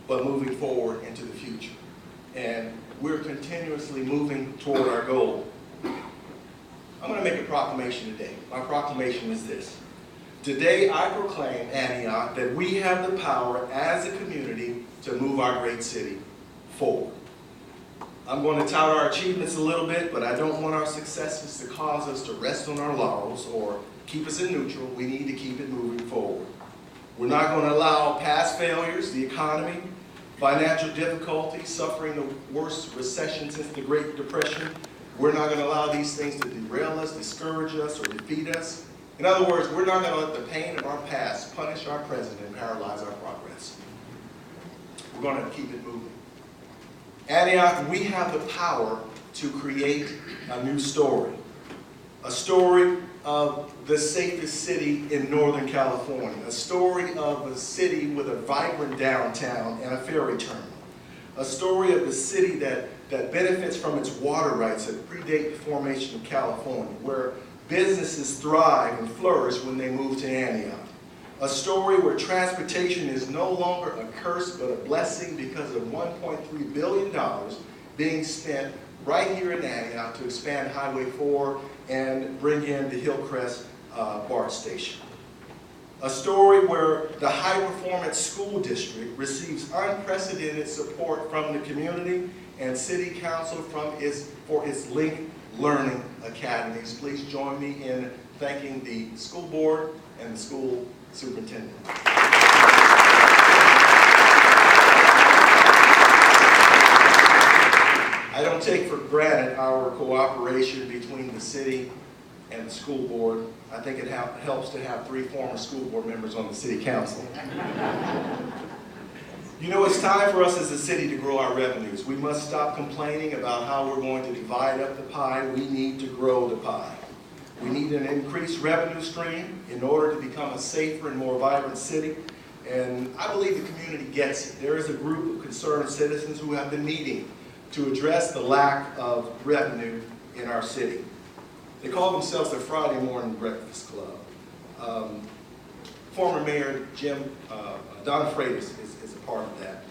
but moving forward into the future. And we're continuously moving toward our goal. I'm going to make a proclamation today. My proclamation is this. Today I proclaim, Antioch, that we have the power as a community to move our great city forward. I'm going to tout our achievements a little bit, but I don't want our successes to cause us to rest on our laurels or keep us in neutral. We need to keep it moving forward. We're not going to allow past failures, the economy, financial difficulties, suffering the worst recession since the Great Depression. We're not going to allow these things to derail us, discourage us, or defeat us. In other words, we're not going to let the pain of our past punish our present and paralyze our progress. We're going to keep it moving. Antioch, we have the power to create a new story. A story of the safest city in Northern California. A story of a city with a vibrant downtown and a ferry terminal. A story of a city that benefits from its water rights that predate the formation of California, where businesses thrive and flourish when they move to Antioch. A story where transportation is no longer a curse but a blessing because of $1.3 billion being spent right here in Antioch to expand Highway 4 and bring in the Hillcrest BART station. A story where the High Performance School District receives unprecedented support from the community and City Council for its Link Learning Academies. Please join me in thanking the school board and the school superintendent. I don't take for granted our cooperation between the city and the school board. I think it helps to have 3 former school board members on the city council. You know, it's time for us as a city to grow our revenues. We must stop complaining about how we're going to divide up the pie. We need to grow the pie. We need an increased revenue stream in order to become a safer and more vibrant city. And I believe the community gets it. There is a group of concerned citizens who have been meeting to address the lack of revenue in our city. They call themselves the Friday Morning Breakfast Club. Former Mayor Don Freitas is a part of that.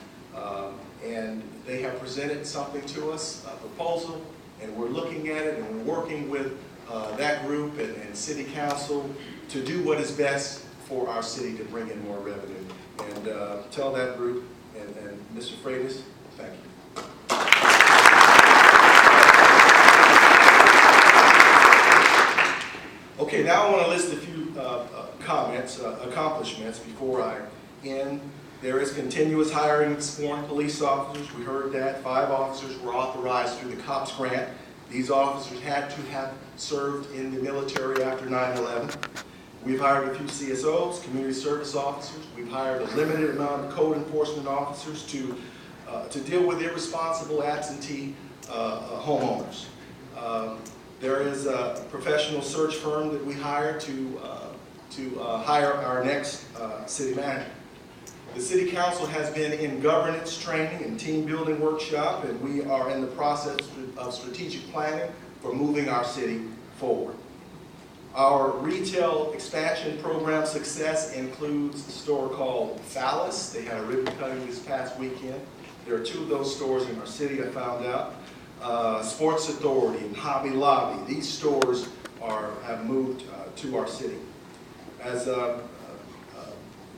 And they have presented something to us, a proposal, and we're looking at it and we're working with that group and City Council to do what is best for our city to bring in more revenue. And tell that group and Mr. Freitas, thank you. Okay, now I want to list a few accomplishments before I end. There is continuous hiring of sworn police officers. We heard that. 5 officers were authorized through the COPS grant. These officers had to have served in the military after 9/11. We've hired a few CSOs, community service officers. We've hired a limited amount of code enforcement officers to deal with irresponsible absentee homeowners. There is a professional search firm that we hired to hire our next city manager. The City Council has been in governance training and team building workshop, and we are in the process of strategic planning for moving our city forward. Our retail expansion program success includes a store called Phallus. They had a ribbon cutting this past weekend. There are 2 of those stores in our city, I found out. Sports Authority and Hobby Lobby. These stores have moved to our city. As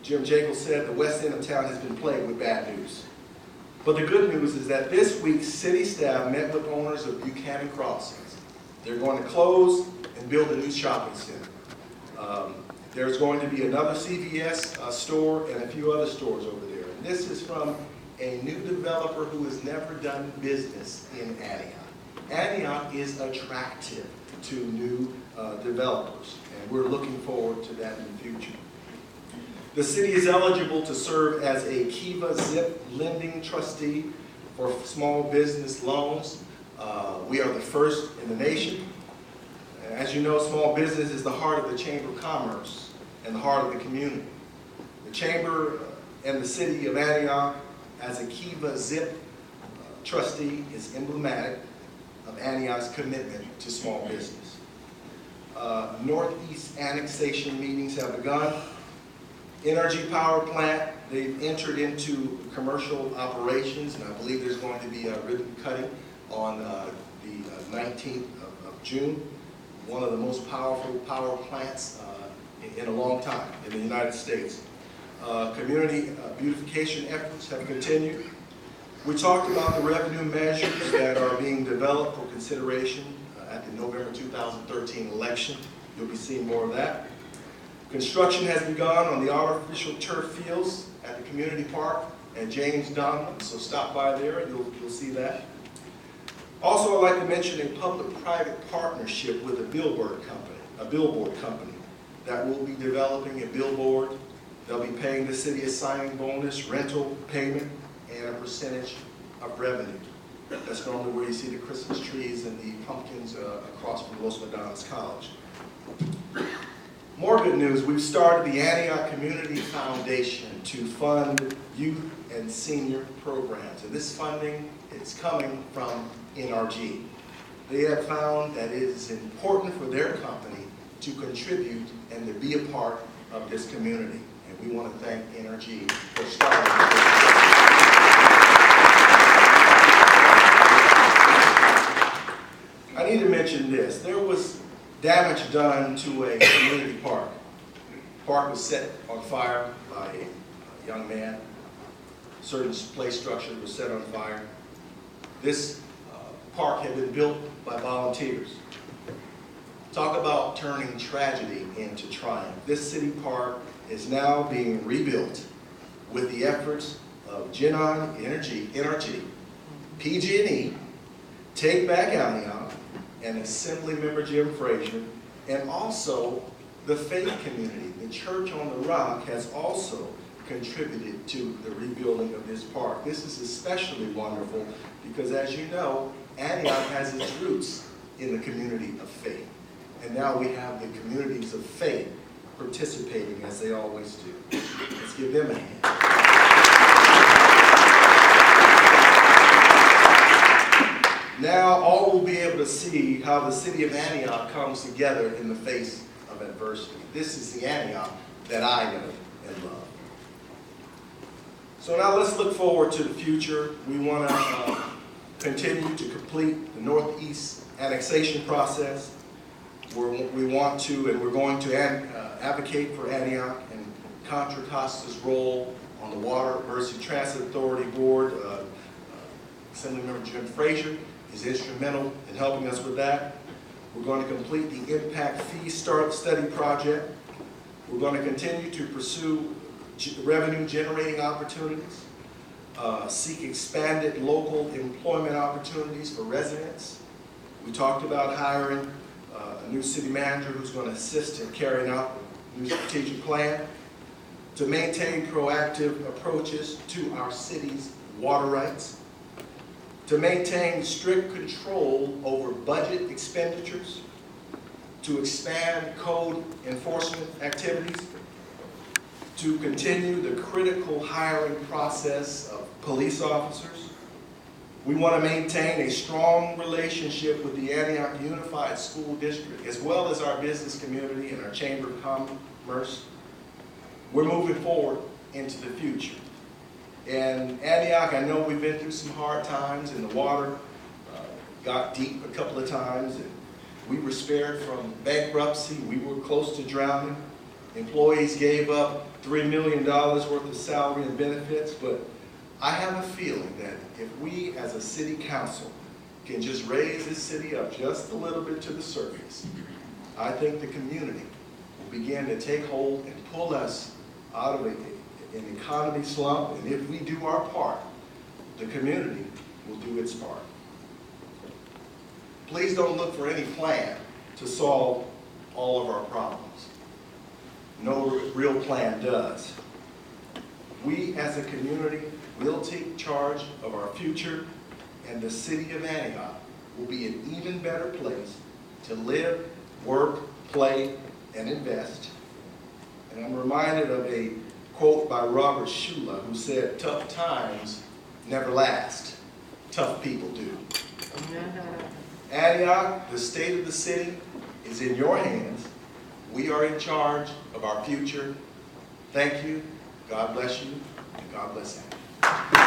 Jim Jekyll said, the west end of town has been plagued with bad news. But the good news is that this week, city staff met with owners of Buchanan Crossings. They're going to close and build a new shopping center. There's going to be another CVS store and a few other stores over there. And this is from a new developer who has never done business in Antioch. Antioch is attractive to new developers, and we're looking forward to that in the future. The city is eligible to serve as a Kiva Zip lending trustee for small business loans. We are the first in the nation. As you know, small business is the heart of the Chamber of Commerce and the heart of the community. The Chamber and the city of Antioch as a Kiva Zip trustee is emblematic of Antioch's commitment to small business. Northeast annexation meetings have begun. Energy power plant, they've entered into commercial operations, and I believe there's going to be a ribbon cutting on the 19th of June. One of the most powerful power plants in a long time in the United States. Community beautification efforts have continued. We talked about the revenue measures that are being developed for consideration at the November 2013 election. You'll be seeing more of that. Construction has begun on the artificial turf fields at the community park at James Donald, so stop by there and you'll see that. Also, I'd like to mention a public-private partnership with a billboard company that will be developing a billboard. They'll be paying the city a signing bonus, rental payment, and a percentage of revenue. That's normally where you see the Christmas trees and the pumpkins across from Los Medanos College. More good news, we've started the Antioch Community Foundation to fund youth and senior programs. And this funding is coming from NRG. They have found that it is important for their company to contribute and to be a part of this community. And we want to thank NRG for starting this. I need to mention this. There was damage done to a community park. The park was set on fire by a young man. Certain play structures were set on fire. This park had been built by volunteers. Talk about turning tragedy into triumph. This city park is now being rebuilt with the efforts of Genon NRG, PG&E, Take Back Antioch, and Assemblymember Jim Frazier, and also the faith community. The Church on the Rock has also contributed to the rebuilding of this park. This is especially wonderful because, as you know, Antioch has its roots in the community of faith. And now we have the communities of faith participating as they always do. Let's give them a hand. Now all will be able to see how the city of Antioch comes together in the face of adversity. This is the Antioch that I know and love. So now let's look forward to the future. We want to continue to complete the Northeast annexation process. We want to, and we're going to advocate for Antioch and Contra Costa's role on the Water Mercy Transit Authority Board. Assemblymember Jim Frazier is instrumental in helping us with that. We're going to complete the Impact Fee Study project. We're going to continue to pursue revenue generating opportunities, seek expanded local employment opportunities for residents. We talked about hiring a new city manager who's going to assist in carrying out the new strategic plan, to maintain proactive approaches to our city's water rights, to maintain strict control over budget expenditures, to expand code enforcement activities, to continue the critical hiring process of police officers. We want to maintain a strong relationship with the Antioch Unified School District, as well as our business community and our Chamber of Commerce. We're moving forward into the future. And Antioch, I know we've been through some hard times, and the water got deep a couple of times, and we were spared from bankruptcy. We were close to drowning. Employees gave up $3 million worth of salary and benefits, but I have a feeling that if we as a city council can just raise this city up just a little bit to the surface, I think the community will begin to take hold and pull us out of an economy slump, and if we do our part, the community will do its part. Please don't look for any plan to solve all of our problems. No real plan does. We as a community will take charge of our future, and the city of Antioch will be an even better place to live, work, play, and invest. And I'm reminded of a quote by Robert Shula, who said, "Tough times never last, tough people do." Antioch, the state of the city, is in your hands. We are in charge of our future. Thank you, God bless you, and God bless you.